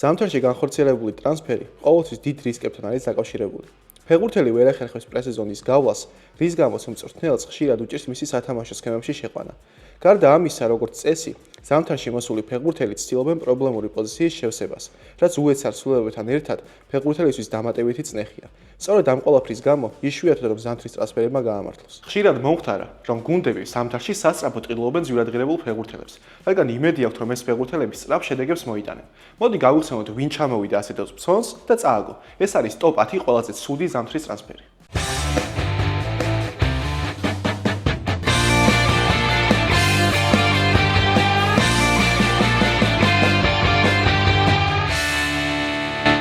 ზამთარში განხორციელებული ტრანსფერი ყოველთვის დიდ რისკებთან არის დაკავშირებული. ფეხბურთელი ვერ ეხერხებს პრესეზონის გავლას, რის გამოც მწვრთნელს ხშირად უჭირს მისი სათამაშო სქემებში შეყვანა. გარდა ამისა, როგორც წესი, ზამთარში მოსული ფეხბურთელი ცდილობენ პრობლემური პოზიციის შევსებას, რაც უეცარ ცვლილებებთან ერთად ფეხბურთელისთვის დამატებითი წნეხია. სწორედ ამ ყველაფრის გამო იშვიათად რომ ზამთრის ტრანსფერებმა გაამართლოს. ხშირად მომხდარა, რომ გუნდები ზამთარში სასწრაფოდ ყიდულობენ ძვირადღირებულ ფეხბურთელებს, რადგან იმედი აქვთ, რომ ეს ფეხბურთელები სწრაფ შედეგებს მოიტანენ. მოდი გავიხსენოთ, ვინ ჩამოვიდა ასეთებს ფსონს და წააგო. ეს არის ტოპ 10 ყველაზე ცუდი ზამთრის ტრანსფერი.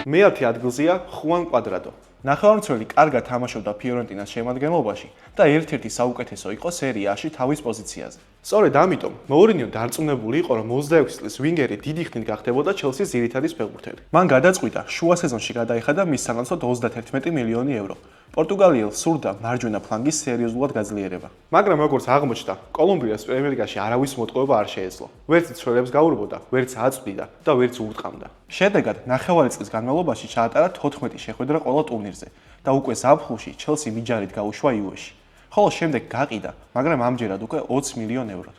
მე-10 ადგილზეა ხუან კვადრატო. ნახევარმცველი კარგად თამაშობდა ფიორენტინას შემადგენლობაში და ერთ-ერთი საუკეთესო იყო სერიაში თავის პოზიციაზე. სწორედ ამიტომ მოურინიო დარწმუნებული იყო, რომ 26 წლის ვინგერი დიდი ხნით გახდებოდა ჩელსის ძირითადი ფეხბურთელი. მან გადაწყვიტა შუა სეზონში გადაიხადა მის სანაცვლოდ 31 მილიონი ევრო. პორტუგალიელს სურდა მარჯვენა ფლანგის სერიოზულად გაძლიერება. მაგრამ როგორც აღმოჩნდა, კოლუმბიას პრემიერლიგაში არავის მოტყუება არ შეეძლო. ვერც ცვლილებს გაურბოდა, ვერც აწვდიდა და ვერც ურტყამდა. შედეგად, ნახევარი წლის განმავლობაში ჩაატარა 14 შეხვედრა ყველა ტურნირზე და უკვე ზაფხულში ჩელსი მიჯარით გაუშვა იუეში. ხოლო შემდეგ გაყიდა, მაგრამ ამჯერად უკვე 20 მილიონ ევროდ.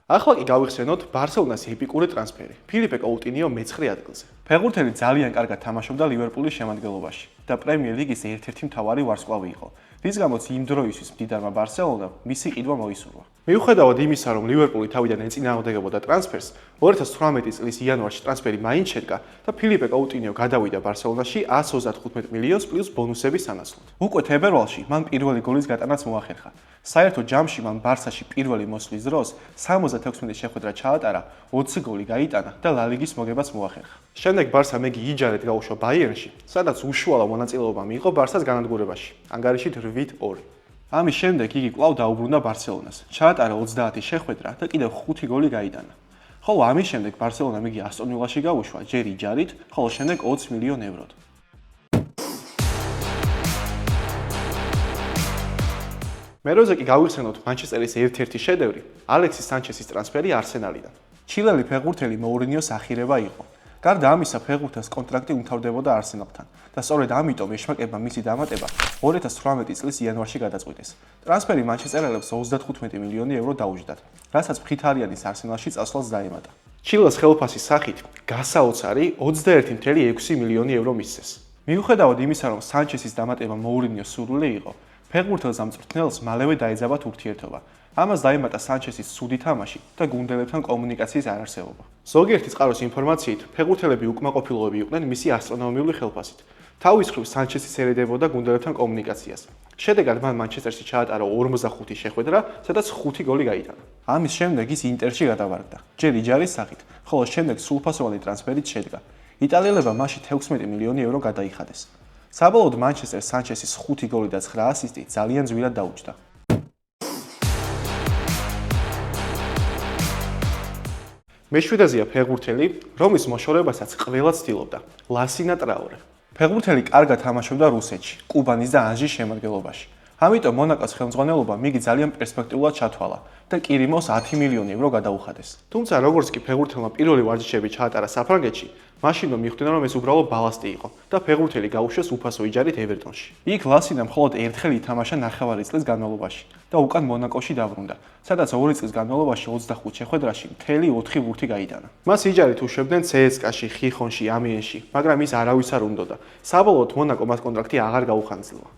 ახლა კი გავიხსენოთ ბარსელონას ეპიკური ტრანსფერი. ფილიპე კოუტინიო მე-9 ადგილზე. ფეხბურთელი ძალიან კარგად თამაშობდა ლივერპულის შემადგენლობაში და პრემიერ ლიგის ერთ-ერთი მთავარი ვარსკვლავი იყო, რის გამოც იმ დროისთვის მდიდარმა ბარსელონამ მისი ყიდვა მოისურვა. მიუხედავად იმისა, რომ ლივერპული თავიდან ეწინააღმდეგებოდა ტრანსფერს, 2018 წლის იანვარში ტრანსფერი მაინც შედგა და ფილიპე კოუტინიო გადავიდა ბარსელონაში 135 მილიონს პლუს ბონუსების სანაცვლოდ. უკვე თებერვალში მან პირველი გოლის გატანაც მოახერხა. საერთო ჯამში მან ბარსაში პირველი მოსვლის დროს 76 შეხვედრა ჩაატარა, 20 გოლი გაიტანა და ლა ლიგის მოგებაც მოახერხა. შემდეგ ბარსა მეგი იჯარით გაუშვა ბაიერნში, სადაც უშუალო მონაწილეობა მიიღო ბარსას განადგურებაში, ანგარიშით 8-2. ამის შემდეგ იგი კვლავ დაუბრუნდა ბარსელონას. ჩაატარა 30 შეხვედრა და კიდევ 5 გოლი გაიტანა. ხოლო ამის შემდეგ ბარსელონამ იგი ასტონ ვილაში გაუშვა, ჯერ იჯარით, ხოლო შემდეგ 20 მილიონ ევროდ. მეროზე კი გავიხსენოთ მანჩესტერის ერთ-ერთი შედევრი, ალექსის სანჩესის ტრანსფერი არსენალიდან. ჩილელი ფეხბურთელი მოურინიოს ახირება იყო. გარდა ამისა, ფეხბურთელს კონტრაქტი უმთავრდებოდა არსენალთან და სწორედ ამიტომ ეშმაკებმა მისი დამატება 2018 წლის იანვარში გადაწყვიტეს. ტრანსფერი მანჩესტერელებს 35 მილიონი ევრო დაუჯდათ, რასაც მხითარიანის არსენალში წასვლას დაემატა. ჩილეს ხელფასის სახით გასაოცარი 21,6 მილიონი ევრო მისცეს. მიუხედავად იმისა, რომ სანჩესის დამატება მოურინიოს სურვილი იყო, ფეხბურთელს ამ მწვრთნელს მალევე დაეძაბათ ურთიერთობა. ამას დაემატა სანჩესის ცუდი თამაში და გუნდებთან კომუნიკაციის არარსებობა. ზოგიერთი წყაროს ინფორმაციით, ფეხბურთელები უკმაყოფილოები იყვნენ მისი ასტრონომიული ხელფასით. თავის მხრივ სანჩესი ერედებოდა გუნდებთან კომუნიკაციას. შედეგად მან მანჩესტერში ჩაატარა 45 შეხვედრა, სადაც 5 გოლი გაიტანა. ამის შემდეგ ის ინტერში გადავარდა, ჯერ იჯარის სახით, ხოლო შემდეგ სრულფასოვანი ტრანსფერით შედგა. იტალიელებმა მასში 16 მილიონი ევრო გადაიხადეს. საბოლოოდ მანჩესტერს სანჩესის 5 გოლი და 9 ასისტი ძალიან ძვირად დაუჯდა. მე-7-ზეა ფეხბურთელი, რომლის მოშორებასაც ყველა ცდილობდა, ლასინა ტრაორე. ფეხბურთელი კარგად თამაშობდა რუსეთში, კუბანის და ანჟის შემადგენლობაში. ამიტომ მონაკოს ხელმძღვანელობამ იგი ძალიან პერსპექტიულად ჩათვალა და კირიმოს 10 მილიონი ევრო გადაუხადეს. თუმცა როგორც კი ფეხბურთელმა პირველი ვარჯიშები ჩაატარა საფრანგეთში, მაშინვე მიხვდნენ, რომ ეს უბრალოდ ბალასტი იყო და ფეხბურთელი გაუშვეს უფასო იჯარით ევერტონში. იქ ლასინამ მხოლოდ ერთხელ ითამაშა ნახევარი წლის განმავლობაში და უკან მონაკოში დაბრუნდა, სადაც 2 წლის განმავლობაში 25 შეხვედრაში მთელი 4 ბურთი გაიტანა. მას იჯარით უშვებდნენ CSKA-ში, ხიხონში, ამიენში, მაგრამ ის არავის არ უნდოდა. საბოლოოდ მონაკო მას კონტრაქტი აღარ გაუხანძლილა.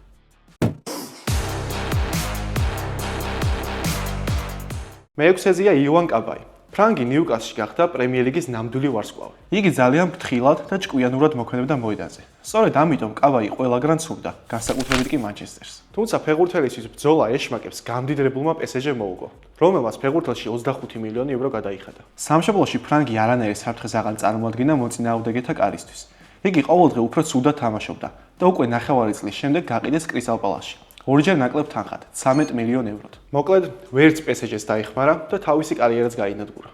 მე-6-ზეა იოან კაბაი. ფრანგი ნიუკასლში გახდა პრემიერ ლიგის ნამდვილი ვარსკვლავი. იგი ძალიან ფრთხილად და ჭკვიანურად მოქმედებდა მოედანზე. სწორედ ამიტომ კაბაი ყველაგრან ცურდა, განსაკუთრებით კი მანჩესტერს. თუმცა ფეხბურთელისთვის ბრძოლა ეშმაკებს გამდიდრებულმა PSG მოუგო, რომელმაც ფეხბურთელში 25 მილიონი ევრო გადაიხადა. სამშობლოში ფრანგი არანაირი საფრთხეს აღარ წარმოადგენდა მოწინააღმდეგეთა კარისთვის. იგი ყოველდღე უფრო ცუდად თამაშობდა და უკვე ნახევარი წლის შემდეგ გაყიდეს კრისტალ პალასში. ორჯერ ნაკლებ თანხად, 13 მილიონ ევროდ. მოკლედ, ვერც PSG-ს დაიხმარა და თავისი კარიერაც გაინადგურა.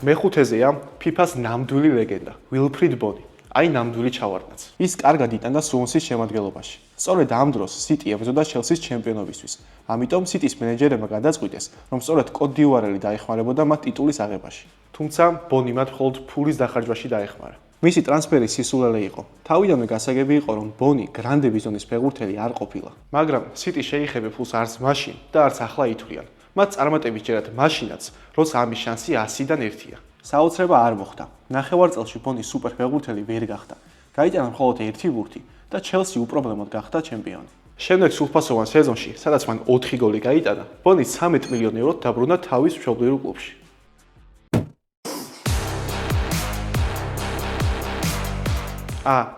მე-5-ზეა FIFA-ს ნამდვილი ლეგენდა, ვილფრიდ ბონი. აი ნამდვილი ჩავარდნაც. ის კარგად იტანდა სუონსის შემადგენლობაში. სწორედ ამ დროს City ებრძოდა Chelsea-ს ჩემპიონობისთვის. ამიტომ City-ს მენეჯერებმა გადაწყვიტეს, რომ სწორედ კოდ დიუარელი დაეხმარებოდა მათ ტიტულის აღებაში. თუმცა ბონი მათ მხოლოდ ფულის დახარჯვაში დაეხმარა. მისი ტრანსფერის სისულელე იყო. თავიდანვე გასაგები იყო, რომ ბონი გრანდე ბიზონის ფეხბურთელი არ ყოფილა. მაგრამ City შეიხებე ფულს არც მაშინ და არც ახლა ითვლიან. მათ წარმატებით ჯერათ მაშინაც, როცა ამის შანსი 100-დან 1-ია. საოცრება არ მოხდა. ნახევარწელში ბონი სუპერ ფეხბურთელი ვერ გახდა. გაიტანა მხოლოდ 1 ბურთი და Chelsea უპრობლემოდ გახდა ჩემპიონი. შემდეგ სრულფასოვან სეზონში, სადაც მან 4 გოლი გაიტანა, ბონი 13 მილიონი ევროთ დაბრუნდა თავის მშობლიურ კლუბში.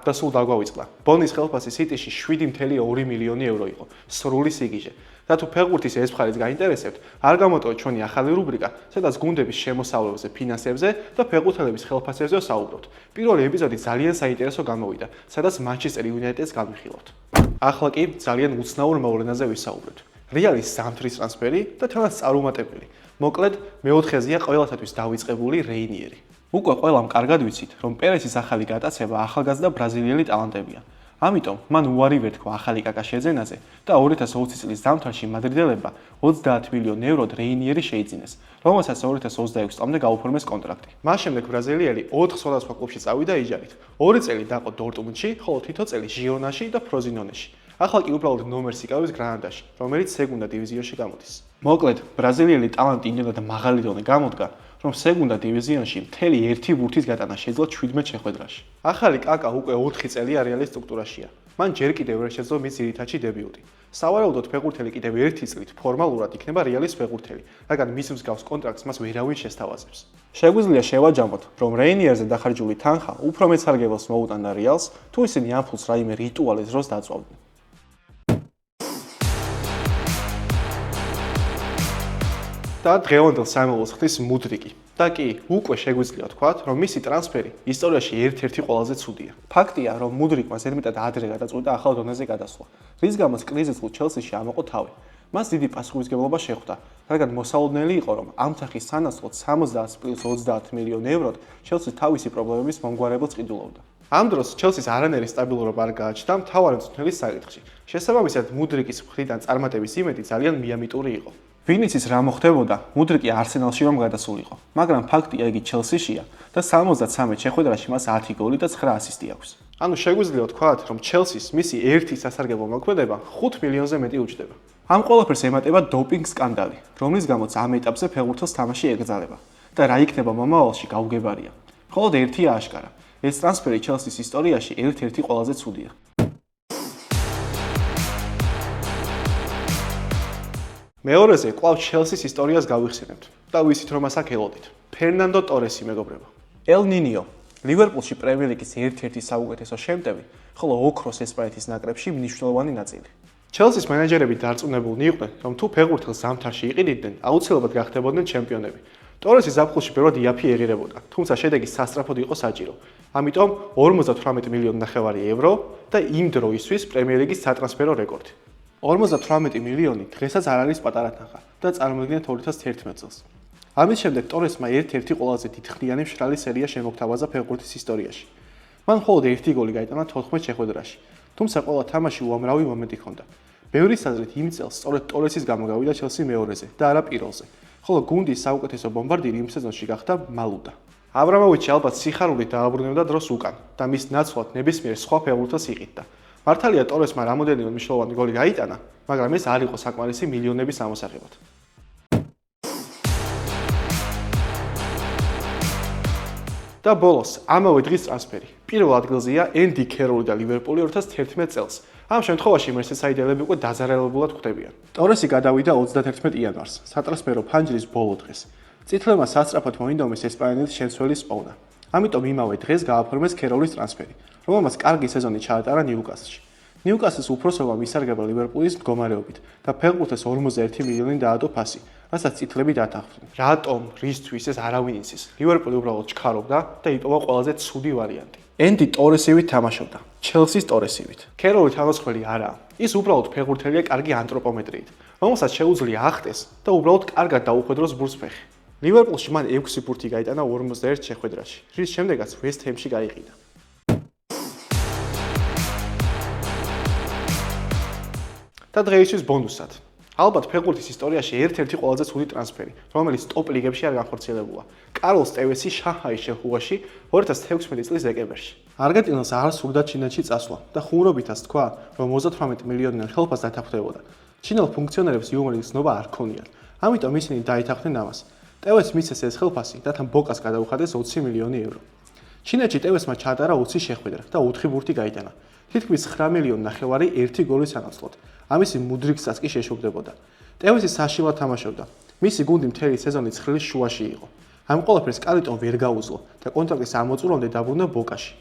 და სულ დაგვავიწყდა. ბონის ხელფასი City-ში 7.2 მილიონი euро იყო, სრული სიგიჟე. და თუ ფეხბურთის ეს მხარეც გაინტერესებთ, არ გამოტოვეთ ჩვენი ახალი რუბრიკა, სადაც გუნდების შემოსავლებზე, ფინანსებზე და ფეხბურთელების ხელფასებზე ვსაუბრობთ. პირველი ეპიზოდი ძალიან საინტერესო გამოვიდა, სადაც Manchester United-ს განვიხილავთ. ახლა კი ძალიან უცნაურ მოვლენაზე ვისაუბრებთ. რეალის ზამთრის ტრანსფერი და თუნდაც წარუმატებელი. მოკლედ, მეოთხეზეა ყველასათვის დავიწყებული რეინიერი. უკვე ყველამ კარგად ვიცით, რომ პერესის ახალი გატაცება ახალგაზრდა ბრაზილიელი ტალანტებია. ამიტომ მან უარი ვერ თქვა ახალი კაკა შეძენაზე და 2020 წლის ზამთარში მადრიდელებმა 30 მილიონ ევროდ რეინიერი შეიძინეს, რომელსაც 2026 წლამდე გაუფორმეს კონტრაქტი. მას შემდეგ ბრაზილიელი 4 სხვადასხვა კლუბში წავიდა იჯარით. 2 წელი დაყო დორტმუნდში, ხოლო თითო წელი ჟირონაში და ფროზინონეში. ახლა კი უბრალოდ ნომერს იკავებს გრანადაში, რომელიც სეგუნდა დივიზიონში გამოდის. მოკლედ, ბრაზილიელი ტალანტი იმდენად მაღალი დონე გამოდგა, რომ სეგუნდა დივიზიონში მთელი 1 ბურთის გატანა შეძლო 17 შეხვედრაში. ახალი კაკა უკვე 4 წელია რეალის სტრუქტურაშია. მან ჯერ კიდევ ვერ შეძლო მის ძირითადში დებიუტი. სავარაუდოდ ფეხბურთელი კიდევ 1 წლით ფორმალურად იქნება რეალის ფეხბურთელი, რადგან მის მსგავს კონტრაქტს მას ვერავინ შესთავაზებს. შეგვიძლია შევაჯამოთ, რომ რეინიერზე დახარჯული თანხა უფრო მეც სარგებლობს მოუტანდა რეალს, თუ ისინი ამ ფულს რაიმე რიტუალის დროს დაწვავდნენ. და დღევანდელ სამეულოს ხდის მუდრიკი. და კი, უკვე შეგვიძლია ვთქვათ, რომ მისი ტრანსფერი ისტორიაში ერთ-ერთი ყველაზე ცუდია. ფაქტია, რომ მუდრიკმა ზედმეტად ადრე გადაწყვიტა ახალ დონეზე გადასვლა, რის გამოც კრიზისს Chelsea-ში ამოყო თავი. მას დიდი პასუხისმგებლობა შეხვდა, რადგან მოსალოდნელი იყო, რომ ამ თანხის სანაცვლოდ 70 + 30 მილიონ ევროდ Chelsea თავისი პრობლემების მომგვარებელს ყიდულობდა. ამ დროს Chelsea-ს არანაირი სტაბილურობა არ გააჩნდა მთავარი მწვრთნელის საკითხში. შესაბამისად, მუდრიკის მხრიდან წარმატების იმედი ძალიან მიამიტური იყო. ვინიცის რა მოხდებოდა, მუდრიკი არსენალში რომ გადასულიყო, მაგრამ ფაქტია იგი Chelsea-შია და 73 შეხვედრაში მას 10 გოლი და 9 ასისტი აქვს. ანუ შეგვიძლია ვთქვათ, რომ Chelsea-ს მისი ერთი სასარგებლო მოქმედება 5 მილიონზე მეტი უჯდება. ამ ყველაფერს ემატება დოპინგ სკანდალი, რომლის გამოც ამ ეტაპზე ფეხბურთელს თამაში ეკრძალება და რა იქნება მომავალში გაუგებარია. მხოლოდ ერთია აშკარა, ეს ტრანსფერი Chelsea-ს ისტორიაში ერთ-ერთი ყველაზე ცუდია. მეორეზე კვლავ Chelsea-ს ისტორიას გავიხსენებთ და ვიცით რომ მას აქ ელოდით. ფერნანდო ტორესი მეგობრებო. ელ ნინიო, ლივერპულში პრემიერ ლიგის ერთ-ერთი საუკეთესო შემტევი, ხოლო ოქროს ესპანეთის ნაკრებში მნიშვნელოვანი ნაწილი. Chelsea-ს მენეჯერები დარწმუნებულნი იყვნენ, რომ თუ ფეხბურთელს ზამთარში იყიდნენ, აუცილებლად გახდებოდნენ ჩემპიონები. ტორესი ზაფხულში პირველად იაფი ეღირებოდა, თუმცა შედეგი სასწრაფოდ იყო საჭირო. ამიტომ 58 მილიონი ნახევარი ევრო და იმ დროისთვის პრემიერ ლიგის სატრანსფერო რეკორდი. 58 მილიონი დღესაც არ არის პატარა თანხა და წარმოიდგინეთ 2011 წელს. ამის შემდეგ ტორესმა ერთ-ერთი ყველაზე დიდხნიანი მშრალი სერია შემოგთავაზა ფეხბურთის ისტორიაში. მან მხოლოდ 1 გოლი გაიტანა 14 შეხვედრაში, თუმცა ყველა თამაში უამრავი მომენტი ჰქონდა. ბევრის აზრით იმ წელს სწორედ ტორესის გამო გავიდა Chelsea მეორეზე და არა პირველზე, ხოლო გუნდის საუკეთესო ბომბარდირი იმ სეზონში გახდა მალუდა. აბრამოვიჩი ალბათ სიხარულით დააბრუნებდა დროს უკან და მის ნაცვლად ნებისმიერ სხვა ფეხბურთელს იყიდდა. მართალია ტორესმა რამოდენიმე მნიშვნელოვანი გოლი გაიტანა, მაგრამ ეს არ იყო საკმარისი მილიონების ამოსაღებად. და ბოლოს, ამავე დღის ტრანსფერი. პირველ ადგილზეა ენდი ქეროლი და ლივერპული 2011 წელს. ამ შემთხვევაში მერსესაიდელები უკვე დაზარალებულად ხვდებიან. ტორესი გადავიდა 31 იანვარს, სატრანსფერო ფანჯრის ბოლო დღეს. წითლებმა სასწრაფოდ მოინდომეს ესპანელის შემცველი სპოვნა. ამიტომ იმავე დღეს გააფორმეს ქეროლის ტრანსფერი, რომელმაც კარგი სეზონი ჩაატარა ნიუკასლში. ნიუკასლის უფროსობა მისარგებლა ლივერპულის მდგომარეობით და ფეხბურთელს 41 მილიონი დაადო ფასი, რასაც წითლები დათანხმდნენ. რატომ, რისთვის ეს არავინ იცის. ლივერპული უბრალოდ ჩქარობდა და იტოვა ყველაზე ცუდი ვარიანტი. ენდი ტორესივით თამაშობდა, Chelsea-ს ტორესივით. ქეროლი თავისუფალი არაა. ის უბრალოდ ფეხბურთელია კარგი ანთროპომეტრიით, რომელსაც შეუძლია ახტეს და უბრალოდ კარგად დაუხვედროს ბურთს ფეხი. ლივერპულში მან 6 ბურთი გაიტანა 41 შეხვედრაში, რის შემდეგაც West Ham-ში გაიყიდა. და დღეისთვის ბონუსად. ალბათ ფეხბურთის ისტორიაში ერთ-ერთი ყველაზე ცუდი ტრანსფერი, რომელიც ტოპ ლიგებში არ განხორციელებულა. კარლოს ტევესი შანჰაის შეხუაში 2016 წლის დეკემბერში. არგენტინელს არ სურდა ჩინეთში წასვლა და ხუმრობითაც თქვა, რომ 38 მილიონიან ხელფას დათანხმდებოდა. ჩინელ ფუნქციონერებს იუმორის ცნობა არ ქონიათ, ამიტომ ისინი დაითანხმდნენ ამას. ტევესს მისცეს ეს ხელფასი და თან ბოკას გადაუხადეს 20 მილიონი ევრო. ჩინეთში ტევესმა ჩაატარა 20 შეხვედრა და 4 ბურთი გაიტანა. თითქმის 9 მილიონი ნახევარი ერთი გოლის სანაცვლოდ. ამისი მუდრიგსაც კი შეშუქდებოდა. ტევესი საშინლად თამაშობდა. მისი გუნდი მთელი სეზონი ცხრილის შუაში იყო. ამ ყველაფერს კალიტომ ვერ გაუძლო და კონტრაქტის ამოწურვამდე დაბრუნდა ბოკაში.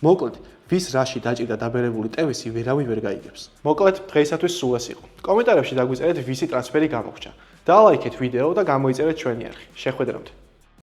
მოკლედ, ვის რაში დაჭირდა დაბერებული ტევესი ვერავინ ვერ გაიგებს. მოკლედ, დღეისათვის სულ ეს იყო. კომენტარებში დაგვიწერეთ ვისი ტრანსფერი გამოგჭა. დალაიქეთ ვიდეო და გამოიწერეთ ჩვენი არხი. შეხვედრამდე.